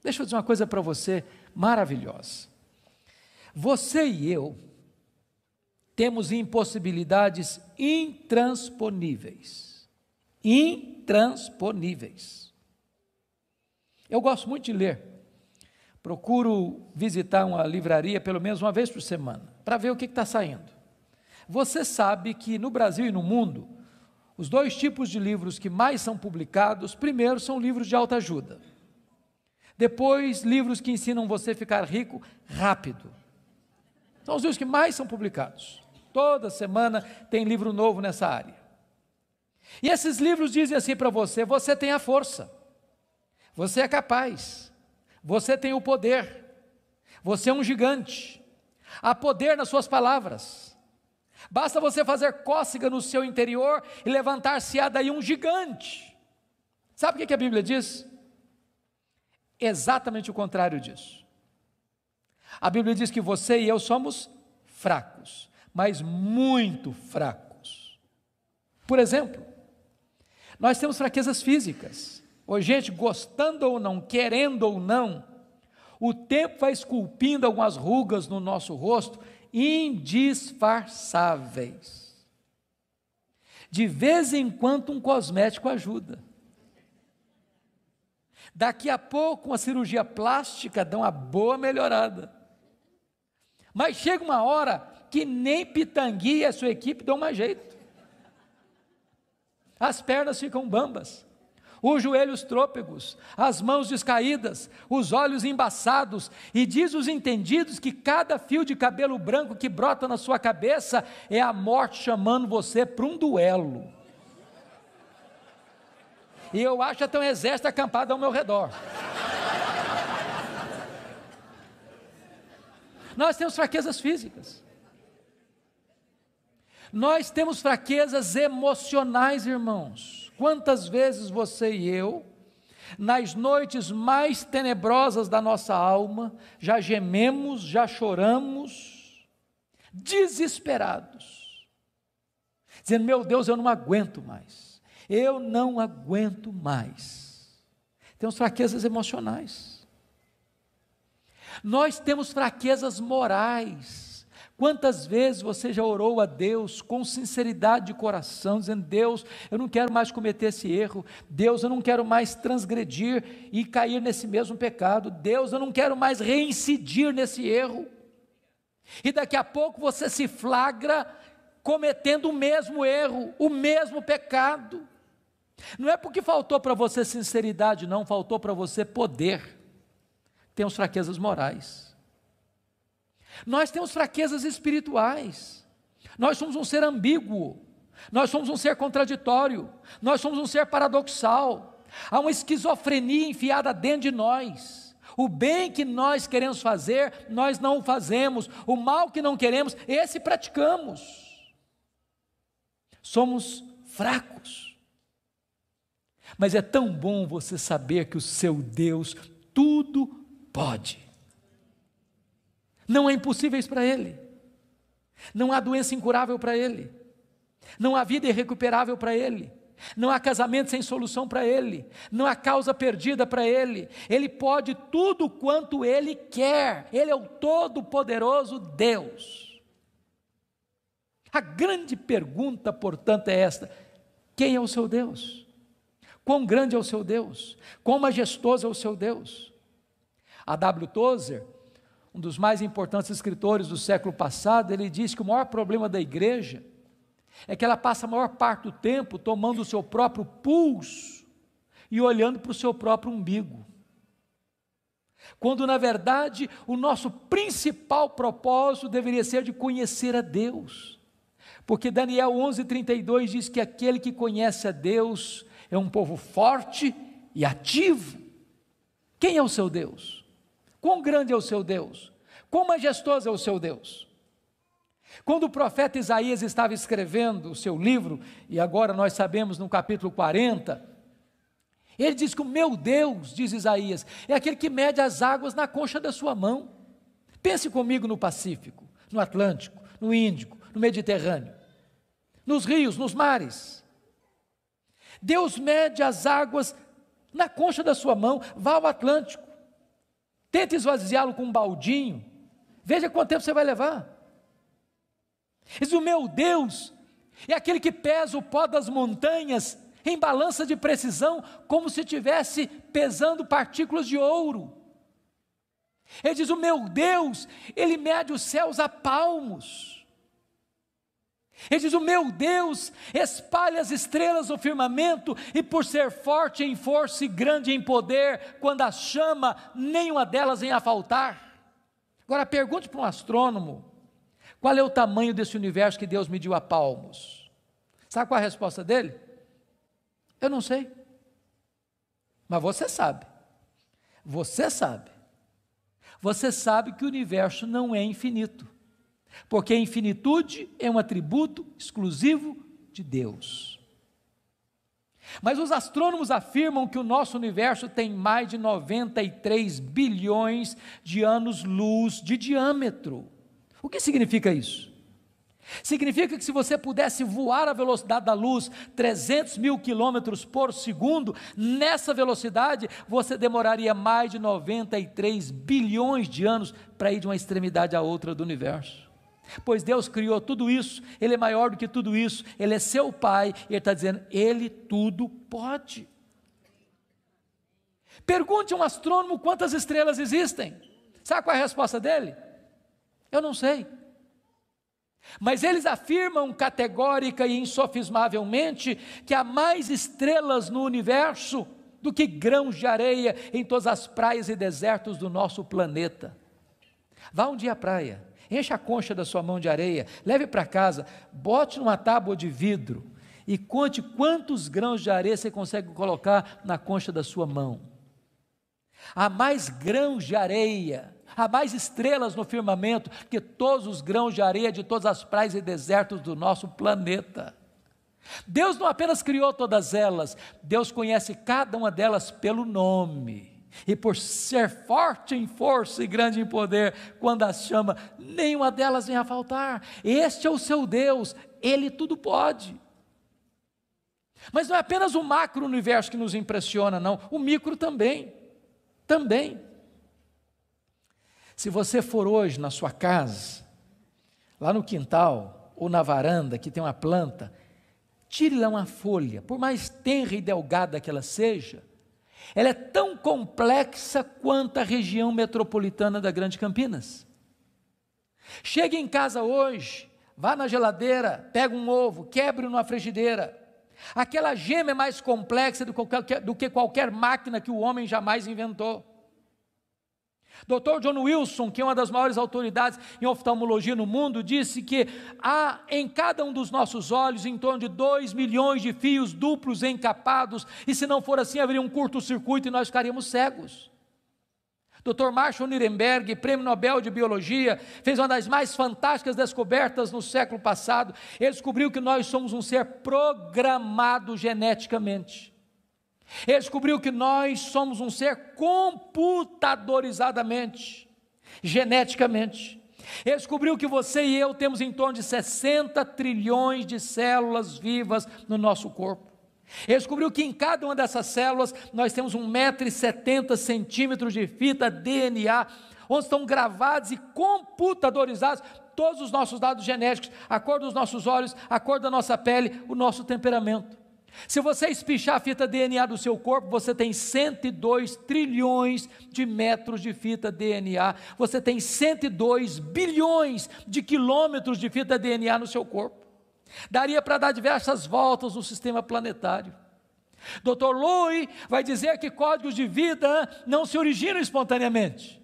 Deixa eu dizer uma coisa para você maravilhosa. Você e eu temos impossibilidades intransponíveis. Intransponíveis. Eu gosto muito de ler. Procuro visitar uma livraria pelo menos uma vez por semana, para ver o que está saindo. Você sabe que no Brasil e no mundo, os dois tipos de livros que mais são publicados, primeiro são livros de autoajuda. Depois, livros que ensinam você a ficar rico rápido. São os livros que mais são publicados. Toda semana tem livro novo nessa área. E esses livros dizem assim para você: você tem a força, você é capaz, você tem o poder, você é um gigante, há poder nas suas palavras. Basta você fazer cócega no seu interior e levantar-se-á daí um gigante. Sabe o que a Bíblia diz? Exatamente o contrário disso. A Bíblia diz que você e eu somos fracos, mas muito fracos. Por exemplo, nós temos fraquezas físicas. Hoje, gente, gostando ou não, querendo ou não, o tempo vai esculpindo algumas rugas no nosso rosto, indisfarçáveis. De vez em quando um cosmético ajuda. Daqui a pouco uma cirurgia plástica dá uma boa melhorada. Mas chega uma hora que nem Pitangui e a sua equipe dão mais jeito. As pernas ficam bambas, os joelhos trôpegos, as mãos descaídas, os olhos embaçados, e diz os entendidos que cada fio de cabelo branco que brota na sua cabeça é a morte chamando você para um duelo. E eu acho até um exército acampado ao meu redor. Nós temos fraquezas físicas. Nós temos fraquezas emocionais, irmãos. Quantas vezes você e eu, nas noites mais tenebrosas da nossa alma, já gememos, já choramos, desesperados, dizendo: meu Deus, eu não aguento mais, eu não aguento mais. Temos fraquezas emocionais. Nós temos fraquezas morais. Quantas vezes você já orou a Deus com sinceridade de coração, dizendo: Deus, eu não quero mais cometer esse erro, Deus, eu não quero mais transgredir e cair nesse mesmo pecado, Deus, eu não quero mais reincidir nesse erro, e daqui a pouco você se flagra cometendo o mesmo erro, o mesmo pecado. Não é porque faltou para você sinceridade, não, faltou para você poder. Temos fraquezas morais. Nós temos fraquezas espirituais. Nós somos um ser ambíguo, nós somos um ser contraditório, nós somos um ser paradoxal. Há uma esquizofrenia enfiada dentro de nós. O bem que nós queremos fazer, nós não o fazemos. O mal que não queremos, esse praticamos. Somos fracos. Mas é tão bom você saber que o seu Deus tudo pode. Não há impossíveis para Ele, não há doença incurável para Ele, não há vida irrecuperável para Ele, não há casamento sem solução para Ele, não há causa perdida para Ele. Ele pode tudo quanto Ele quer. Ele é o todo-poderoso Deus. A grande pergunta, portanto, é esta: quem é o seu Deus? Quão grande é o seu Deus? Quão majestoso é o seu Deus? A W. Tozer, um dos mais importantes escritores do século passado, ele diz que o maior problema da igreja é que ela passa a maior parte do tempo tomando o seu próprio pulso e olhando para o seu próprio umbigo, quando na verdade o nosso principal propósito deveria ser de conhecer a Deus, porque Daniel 11:32 diz que aquele que conhece a Deus é um povo forte e ativo. Quem é o seu Deus? Quão grande é o seu Deus? Quão majestoso é o seu Deus? Quando o profeta Isaías estava escrevendo o seu livro, e agora nós sabemos no capítulo 40, ele diz que o meu Deus, diz Isaías, é aquele que mede as águas na concha da sua mão. Pense comigo no Pacífico, no Atlântico, no Índico, no Mediterrâneo, nos rios, nos mares. Deus mede as águas na concha da sua mão. Vá ao Atlântico, Tente esvaziá-lo com um baldinho, veja quanto tempo você vai levar. Diz: o meu Deus é aquele que pesa o pó das montanhas em balança de precisão, como se estivesse pesando partículas de ouro. Ele diz: o meu Deus, Ele mede os céus a palmos. Ele diz: o meu Deus espalha as estrelas no firmamento, e por ser forte em força e grande em poder, quando as chama, nenhuma delas vem a faltar. Agora pergunte para um astrônomo, qual é o tamanho desse universo que Deus mediu a palmos? Sabe qual é a resposta dele? Eu não sei. Mas você sabe. Você sabe. Você sabe que o universo não é infinito, porque a infinitude é um atributo exclusivo de Deus. Mas os astrônomos afirmam que o nosso universo tem mais de 93 bilhões de anos-luz de diâmetro. O que significa isso? Significa que se você pudesse voar à velocidade da luz, 300 mil quilômetros por segundo, nessa velocidade você demoraria mais de 93 bilhões de anos para ir de uma extremidade à outra do universo. Pois Deus criou tudo isso, Ele é maior do que tudo isso, Ele é seu Pai, e Ele está dizendo: Ele tudo pode. Pergunte a um astrônomo quantas estrelas existem. Sabe qual é a resposta dele? Eu não sei. Mas eles afirmam categórica e insofismavelmente que há mais estrelas no universo do que grãos de areia em todas as praias e desertos do nosso planeta. Vá um dia à praia, encha a concha da sua mão de areia, leve para casa, bote numa tábua de vidro e conte quantos grãos de areia você consegue colocar na concha da sua mão. Há mais grãos de areia, há mais estrelas no firmamento que todos os grãos de areia de todas as praias e desertos do nosso planeta. Deus não apenas criou todas elas, Deus conhece cada uma delas pelo nome. E por ser forte em força e grande em poder, quando as chama, nenhuma delas vem a faltar. Este é o seu Deus, Ele tudo pode. Mas não é apenas o macro-universo que nos impressiona, não, o micro também. Se você for hoje na sua casa, lá no quintal ou na varanda que tem uma planta, tire lá uma folha, por mais tenra e delgada que ela seja, ela é tão complexa quanto a região metropolitana da Grande Campinas. Chegue em casa hoje, vá na geladeira, pega um ovo, quebre numa frigideira. Aquela gema é mais complexa do que qualquer máquina que o homem jamais inventou. Dr. John Wilson, que é uma das maiores autoridades em oftalmologia no mundo, disse que há em cada um dos nossos olhos em torno de 2 milhões de fios duplos encapados, e se não for assim haveria um curto-circuito e nós ficaríamos cegos. Dr. Marshall Nirenberg, prêmio Nobel de Biologia, fez uma das mais fantásticas descobertas no século passado. Ele descobriu que nós somos um ser programado geneticamente. Ele descobriu que nós somos um ser computadorizadamente, geneticamente. Ele descobriu que você e eu temos em torno de 60 trilhões de células vivas no nosso corpo. Ele descobriu que em cada uma dessas células nós temos 1,70 m de fita DNA, onde estão gravados e computadorizados todos os nossos dados genéticos, a cor dos nossos olhos, a cor da nossa pele, o nosso temperamento. Se você espichar a fita DNA do seu corpo, você tem 102 trilhões de metros de fita DNA, você tem 102 bilhões de quilômetros de fita DNA no seu corpo. Daria para dar diversas voltas no sistema planetário. Dr. Lowy vai dizer que códigos de vida não se originam espontaneamente.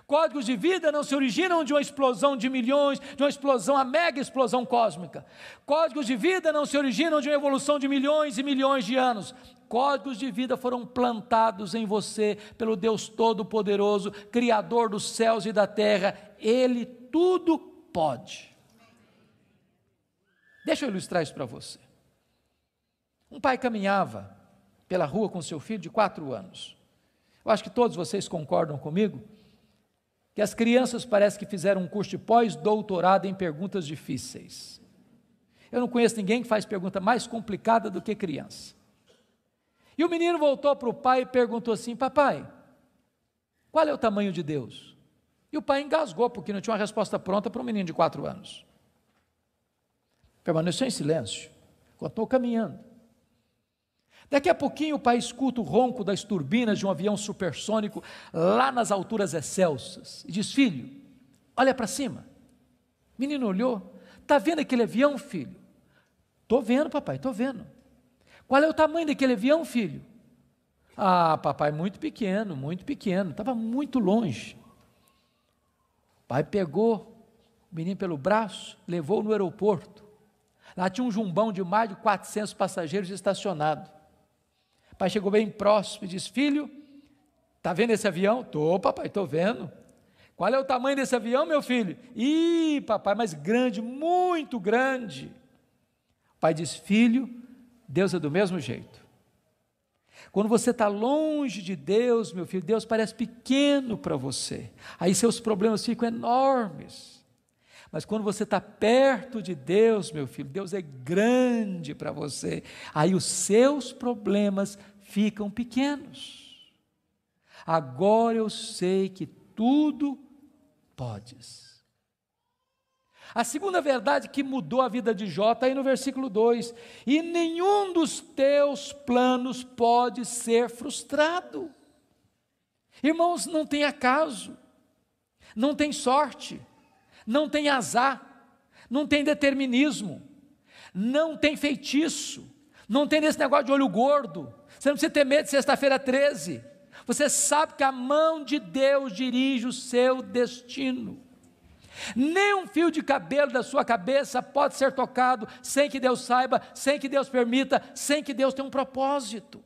Códigos de vida não se originam de uma explosão de milhões, de uma explosão, a mega explosão cósmica. Códigos de vida não se originam de uma evolução de milhões e milhões de anos. Códigos de vida foram plantados em você pelo Deus Todo-Poderoso, Criador dos céus e da terra. Ele tudo pode. Deixa eu ilustrar isso para você. Um pai caminhava pela rua com seu filho de 4 anos. Eu acho que todos vocês concordam comigo que as crianças parece que fizeram um curso de pós-doutorado em perguntas difíceis. Eu não conheço ninguém que faz pergunta mais complicada do que criança. E o menino voltou para o pai e perguntou assim: papai, Qual é o tamanho de Deus? E o pai engasgou, porque não tinha uma resposta pronta para um menino de 4 anos. Permaneceu em silêncio, continuou caminhando. Daqui a pouquinho o pai escuta o ronco das turbinas de um avião supersônico lá nas alturas excelsas e diz: filho, olha para cima. O menino olhou: está vendo aquele avião, filho? Estou vendo, papai, estou vendo. Qual é o tamanho daquele avião, filho? Ah, papai, muito pequeno, estava muito longe. O pai pegou o menino pelo braço, levou-o no aeroporto. Lá tinha um jumbão de mais de 400 passageiros estacionado. O pai chegou bem próximo e disse: filho, está vendo esse avião? Estou, papai, estou vendo. Qual é o tamanho desse avião, meu filho? Ih, papai, mas grande, muito grande. O pai disse: filho, Deus é do mesmo jeito. Quando você está longe de Deus, meu filho, Deus parece pequeno para você. Aí seus problemas ficam enormes. Mas quando você está perto de Deus, meu filho, Deus é grande para você. Aí os seus problemas ficam pequenos. Agora eu sei que tudo podes. A segunda verdade que mudou a vida de Jó está aí no versículo 2: e nenhum dos teus planos pode ser frustrado. Irmãos, não tem acaso, não tem sorte, não tem azar, não tem determinismo, não tem feitiço, não tem esse negócio de olho gordo. Você não precisa ter medo de sexta-feira 13, você sabe que a mão de Deus dirige o seu destino. Nem um fio de cabelo da sua cabeça pode ser tocado sem que Deus saiba, sem que Deus permita, sem que Deus tenha um propósito.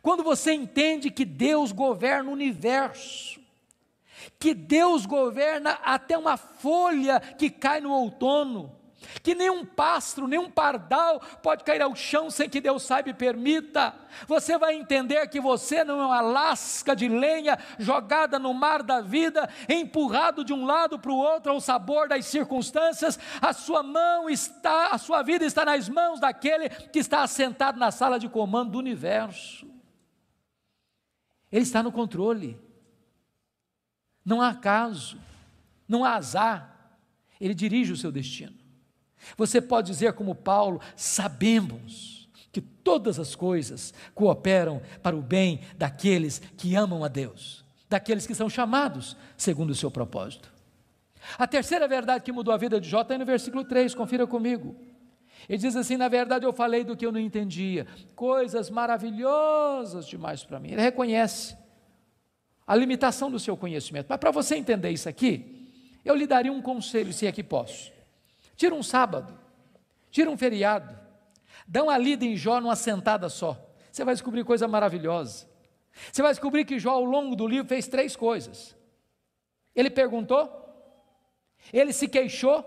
Quando você entende que Deus governa o universo, que Deus governa até uma folha que cai no outono, que nenhum pássaro, nenhum pardal pode cair ao chão sem que Deus saiba e permita, você vai entender que você não é uma lasca de lenha jogada no mar da vida, empurrado de um lado para o outro ao sabor das circunstâncias. A sua vida está nas mãos daquele que está assentado na sala de comando do universo. Ele está no controle. Não há acaso, não há azar, ele dirige o seu destino. Você pode dizer como Paulo: sabemos que todas as coisas cooperam para o bem daqueles que amam a Deus, daqueles que são chamados segundo o seu propósito. A terceira verdade que mudou a vida de Jó está aí no versículo 3, confira comigo. Ele diz assim: na verdade eu falei do que eu não entendia, coisas maravilhosas demais para mim. Ele reconhece a limitação do seu conhecimento, mas para você entender isso aqui, eu lhe daria um conselho, se é que posso. Tira um sábado, tira um feriado, dá uma lida em Jó numa sentada só, você vai descobrir coisa maravilhosa. Você vai descobrir que Jó, ao longo do livro, fez 3 coisas. Ele perguntou, ele se queixou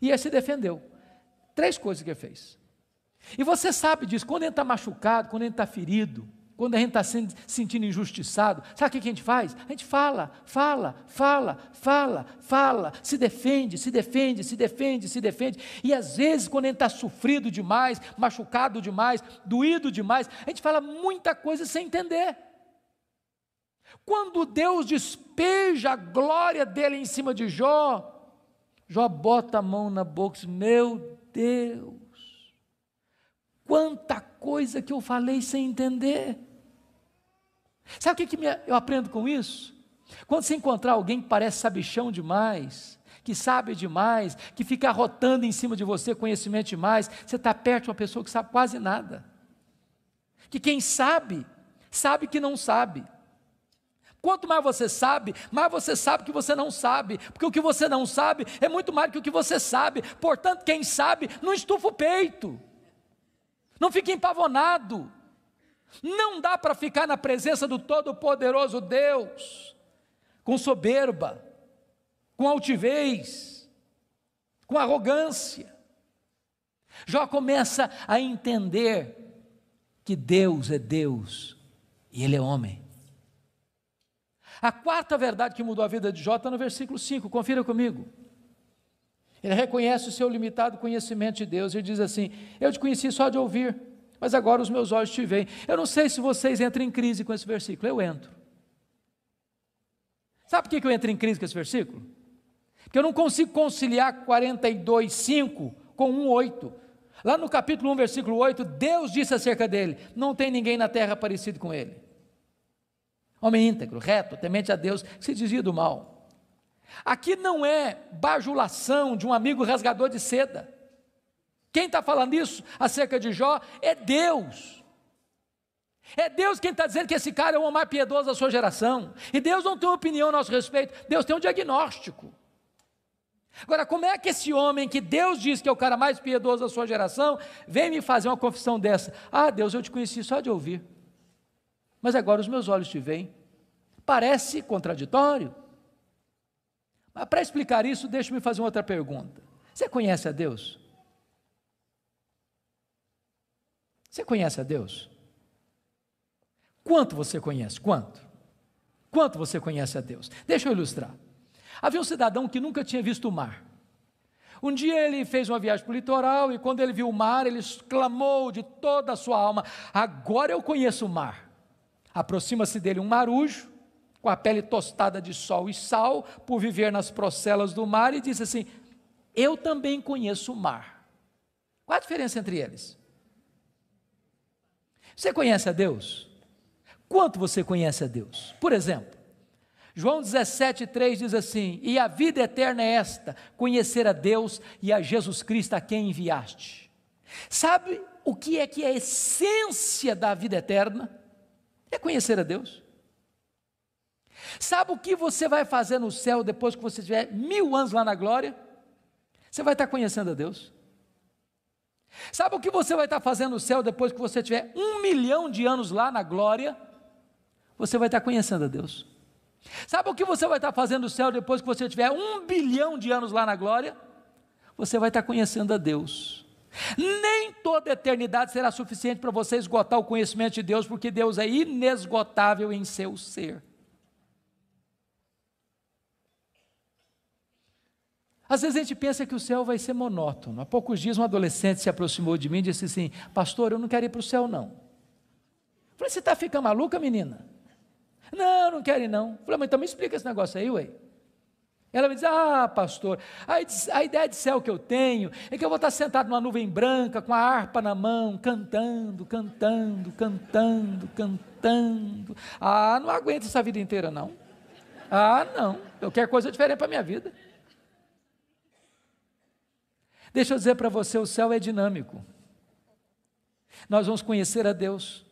e ele se defendeu. 3 coisas que ele fez. E você sabe disso, quando ele está machucado, quando ele está ferido, quando a gente está se sentindo injustiçado, sabe o que a gente faz? A gente fala, se defende, e às vezes quando a gente está sofrido demais, machucado demais, doído demais, a gente fala muita coisa sem entender. Quando Deus despeja a glória dele em cima de Jó, Jó bota a mão na boca e diz: meu Deus, quanta coisa que eu falei sem entender. Sabe o que eu aprendo com isso? Quando você encontrar alguém que parece sabichão demais, que sabe demais, que fica arrotando em cima de você conhecimento demais, você está perto de uma pessoa que sabe quase nada, que quem sabe, sabe que não sabe. Quanto mais você sabe que você não sabe, porque o que você não sabe é muito mais do que o que você sabe. Portanto, quem sabe, não estufa o peito, não fica empavonado. Não dá para ficar na presença do Todo-Poderoso Deus com soberba, com altivez, com arrogância. Jó começa a entender que Deus é Deus e Ele é homem. A quarta verdade que mudou a vida de Jó está no versículo 5, confira comigo. Ele reconhece o seu limitado conhecimento de Deus, ele diz assim: eu te conheci só de ouvir, mas agora os meus olhos te veem. Eu não sei se vocês entram em crise com esse versículo, eu entro. Sabe por que eu entro em crise com esse versículo? Porque eu não consigo conciliar 42:5 com 1:8. Lá no capítulo 1, versículo 8, Deus disse acerca dele: não tem ninguém na terra parecido com ele. Homem íntegro, reto, temente a Deus, que se desvia do mal. Aqui não é bajulação de um amigo rasgador de seda. Quem está falando isso acerca de Jó é Deus. É Deus quem está dizendo que esse cara é o homem mais piedoso da sua geração. E Deus não tem uma opinião a nosso respeito, Deus tem um diagnóstico. Agora, como é que esse homem que Deus diz que é o cara mais piedoso da sua geração, vem me fazer uma confissão dessa? Ah, Deus, eu te conheci só de ouvir, mas agora os meus olhos te veem. Parece contraditório. Mas para explicar isso, deixa-me fazer uma outra pergunta. Você conhece a Deus? Você conhece a Deus? Quanto você conhece? Quanto? Quanto você conhece a Deus? Deixa eu ilustrar. Havia um cidadão que nunca tinha visto o mar. Um dia ele fez uma viagem para o litoral e quando ele viu o mar, ele exclamou de toda a sua alma: agora eu conheço o mar. Aproxima-se dele um marujo, com a pele tostada de sol e sal, por viver nas procelas do mar, e disse assim: eu também conheço o mar. Qual a diferença entre eles? Você conhece a Deus? Quanto você conhece a Deus? Por exemplo, João 17,3 diz assim: e a vida eterna é esta, conhecer a Deus e a Jesus Cristo a quem enviaste. Sabe o que é a essência da vida eterna? É conhecer a Deus. Sabe o que você vai fazer no céu depois que você tiver 1000 anos lá na glória? Você vai estar conhecendo a Deus. Sabe o que você vai estar fazendo no céu depois que você tiver 1 milhão de anos lá na glória? Você vai estar conhecendo a Deus. Sabe o que você vai estar fazendo no céu depois que você tiver 1 bilhão de anos lá na glória? Você vai estar conhecendo a Deus. Nem toda a eternidade será suficiente para você esgotar o conhecimento de Deus, porque Deus é inesgotável em seu ser. Às vezes a gente pensa que o céu vai ser monótono. Há poucos dias um adolescente se aproximou de mim e disse assim: pastor, eu não quero ir para o céu não. Eu falei: você está ficando maluca, menina? Não quero ir não. Eu falei: mas então me explica esse negócio aí, ué. Ela me diz: ah, pastor, a ideia de céu que eu tenho é que eu vou estar sentado numa nuvem branca, com a harpa na mão, cantando. Ah, não aguento essa vida inteira não. Ah, não, eu quero coisa diferente para a minha vida. Deixa eu dizer para você, o céu é dinâmico. Nós vamos conhecer a Deus,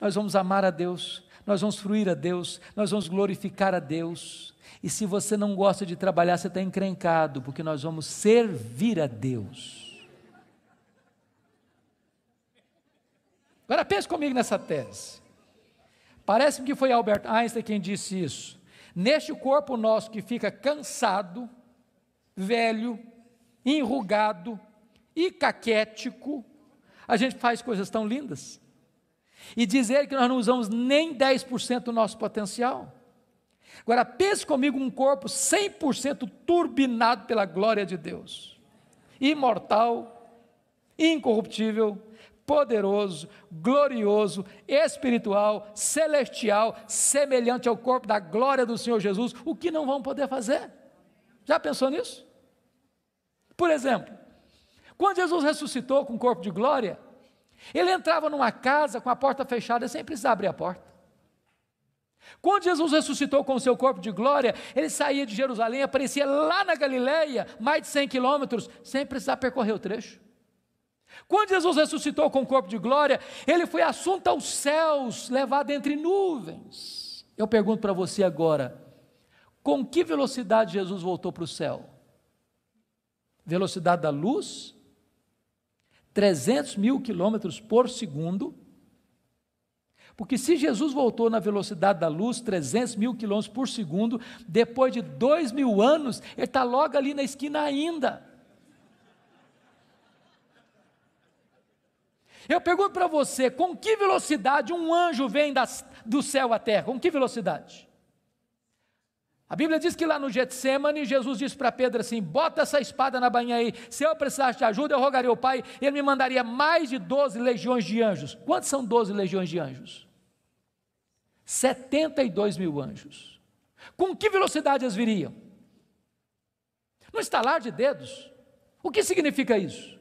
nós vamos amar a Deus, nós vamos fruir a Deus, nós vamos glorificar a Deus. E se você não gosta de trabalhar, você está encrencado, porque nós vamos servir a Deus. Agora pense comigo nessa tese. Parece-me que foi Albert Einstein quem disse isso. Neste corpo nosso que fica cansado, velho, enrugado e caquético, a gente faz coisas tão lindas. E dizer que nós não usamos nem 10% do nosso potencial. Agora pense comigo um corpo 100% turbinado pela glória de Deus, imortal, incorruptível, poderoso, glorioso, espiritual, celestial, semelhante ao corpo da glória do Senhor Jesus. O que não vamos poder fazer? Já pensou nisso? Por exemplo, quando Jesus ressuscitou com o corpo de glória, ele entrava numa casa com a porta fechada sem precisar abrir a porta. Quando Jesus ressuscitou com o seu corpo de glória, ele saía de Jerusalém, aparecia lá na Galileia, mais de 100 quilômetros, sem precisar percorrer o trecho. Quando Jesus ressuscitou com o corpo de glória, ele foi assunto aos céus, levado entre nuvens. Eu pergunto para você agora, com que velocidade Jesus voltou para o céu? Velocidade da luz? 300 mil quilômetros por segundo. Porque se Jesus voltou na velocidade da luz, 300 mil quilômetros por segundo, depois de 2000 anos, ele está logo ali na esquina ainda. Eu pergunto para você, com que velocidade um anjo vem do céu à terra? Com que velocidade? A Bíblia diz que lá no Getsemane, Jesus disse para Pedro assim: bota essa espada na bainha aí, se eu precisasse de ajuda, eu rogaria ao Pai, ele me mandaria mais de 12 legiões de anjos. Quantos são 12 legiões de anjos? 72 mil anjos. Com que velocidade eles viriam? No estalar de dedos. O que significa isso?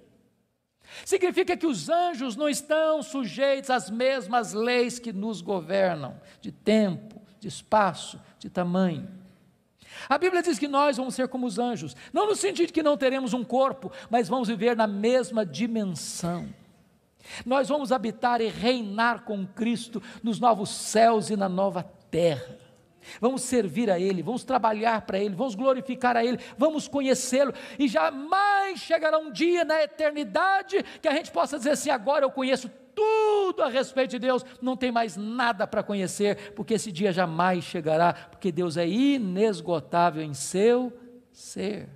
Significa que os anjos não estão sujeitos às mesmas leis que nos governam, de tempo, de espaço, de tamanho. A Bíblia diz que nós vamos ser como os anjos, não no sentido de que não teremos um corpo, mas vamos viver na mesma dimensão. Nós vamos habitar e reinar com Cristo nos novos céus e na nova terra. Vamos servir a Ele, vamos trabalhar para Ele, vamos glorificar a Ele, vamos conhecê-lo, e jamais chegará um dia na eternidade que a gente possa dizer assim: agora eu conheço tudo a respeito de Deus, não tem mais nada para conhecer, porque esse dia jamais chegará, porque Deus é inesgotável em seu ser.